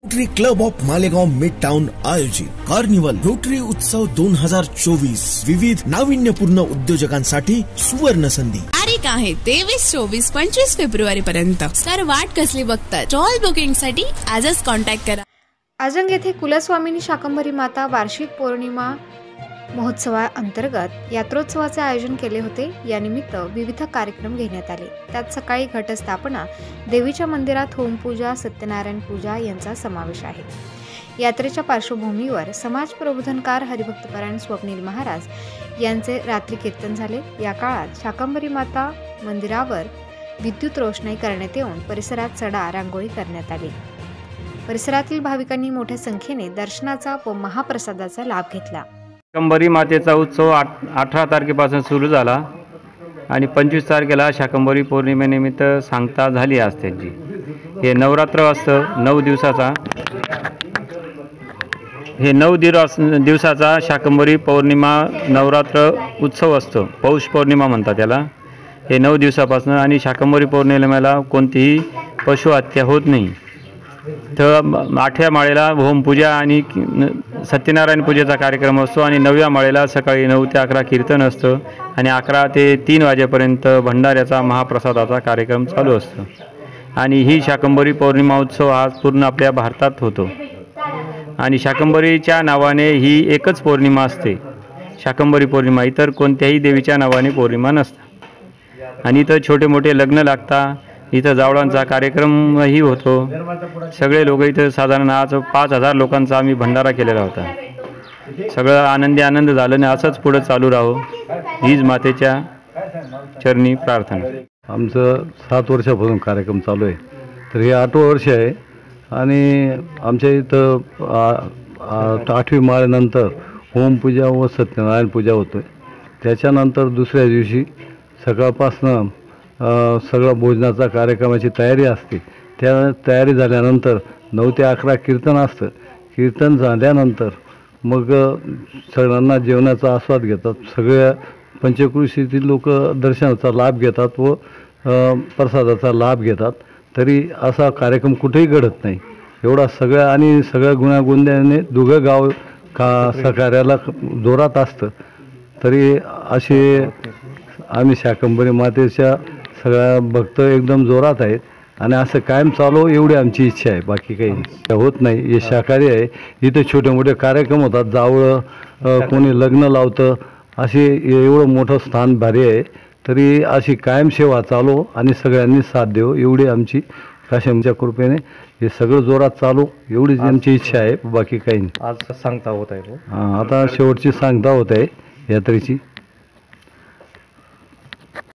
Rotary club of Malegaon mid town आयोजित carnival rotary उत्सव 2024 विविध नाविन्यपूर्ण उद्योजकांसाठी सुवर्ण संधी। तारीख आहे 23, 24, 25 फेब्रुवारी पर्यंत। सर वाट कसली बघतात? स्टॉल बुकिंग साठी आजच कॉन्टॅक्ट करा। आजंग येथे कुलस्वामिनी शाकंभरी माता वार्षिक पौर्णिमा महोत्सवाअंतर्गत यात्रोत्सवाचे आयोजन केले होते। या निमित्त विविध कार्यक्रम घेण्यात आले। त्यात सकाळी घटस्थापना, देवीच्या मंदिरात होमपूजा, सत्यनारायण पूजा यांचा समावेश आहे। यात्रेच्या पार्श्वभूमीवर समाज प्रबोधनकार हरिभक्तपरायण स्वप्नील महाराज यांचे रात्री कीर्तन झाले। या काळात शाकंभरी माता मंदिरावर विद्युत रोषणाई करण्यात येऊन परिसरात सडा रांगोळी करण्यात आली। परिसरातील भाविकांनी मोठ्या संख्येने दर्शनाचा व महाप्रसादाचा लाभ घेतला। शाकंभरी मातेचा उत्सव 18 तारखेपासून सुरू झाला आणि 25 तारखेला शाकंभरी पौर्णिमेनिमित्त सांगता झाली आज त्यांची। हे नवरात्र असतं, 9 दिवसाचा हे 9 दिवसाचा शाकंभरी पौर्णिमा नवरात्र उत्सव असतो। पौष पौर्णिमा म्हणतात त्याला। हे 9 दिवसापासून आणि शाकंभरी पौर्णिमेला कोणतीही पशुहत्या होत नाही। तर 8व्या माळेला होमपूजा आणि सत्यनारायण पूजेचा कार्यक्रम असतो आणि 9व्या माळेला सकाळी 9 ते 11 कीर्तन असतं आणि 11 ते 3 वाजेपर्यंत भंडाऱ्याचा महाप्रसादाचा कार्यक्रम चालू असतो। आणि ही शाकंभरी पौर्णिमा उत्सव हा पूर्ण आपल्या भारतात होतो आणि शाकंभरीच्या नावाने ही एकच पौर्णिमा असते, शाकंभरी पौर्णिमा। इतर कोणत्याही देवीच्या नावाने पौर्णिमा नसतात आणि इथं छोटे मोठे लग्न लागतात, इथं जावळांचा कार्यक्रमही होतो। सगळे लोक इथं साधारण आज 5000 लोकांचा आम्ही भंडारा केलेला होता। सगळं आनंद झालं आणि असंच पुढे चालू राहो हीच मातेच्या चरणी प्रार्थना। आमचं 7 वर्षापासून कार्यक्रम चालू आहे, तर हे 8वं वर्ष आहे आणि आमच्या इथं 8वी माळेनंतर होमपूजा व सत्यनारायण पूजा होते। त्याच्यानंतर दुसऱ्या दिवशी सकाळपासनं सगळं भोजनाचा कार्यक्रमाची तयारी असते। त्या तयारी झाल्यानंतर 9 ते 11 कीर्तन असतं। कीर्तन झाल्यानंतर मग सगळ्यांना जेवणाचा आस्वाद घेतात। सगळ्या पंचक्रोशीतील लोक दर्शनाचा लाभ घेतात व प्रसादाचा लाभ घेतात। तरी असा कार्यक्रम कुठेही घडत नाही एवढा सगळ्या आणि सगळ्या गुण्यागोंद्याने दुघं गाव सहकार्याला जोरात असतं। तरी असे आम्ही शाकंभरी मातेच्या सगळ्या भक्त एकदम जोरात आहेत आणि असं कायम चालू एवढी आमची इच्छा आहे, बाकी काही होत नाही। हे शाकाहारी आहे, इथे छोटे मोठे कार्यक्रम होतात, जावळं कोणी लग्न लावतं, असे एवढं मोठं स्थान भारी आहे। तरी अशी कायम सेवा चालू आणि सगळ्यांनी साथ देऊ एवढी आमची काशीमच्या कृपेने हे सगळं जोरात चालू एवढीच आमची इच्छा आहे, बाकी काही नाही। आज सांगता होत आहे, आता शेवटची सांगता होत आहे यात्रेची।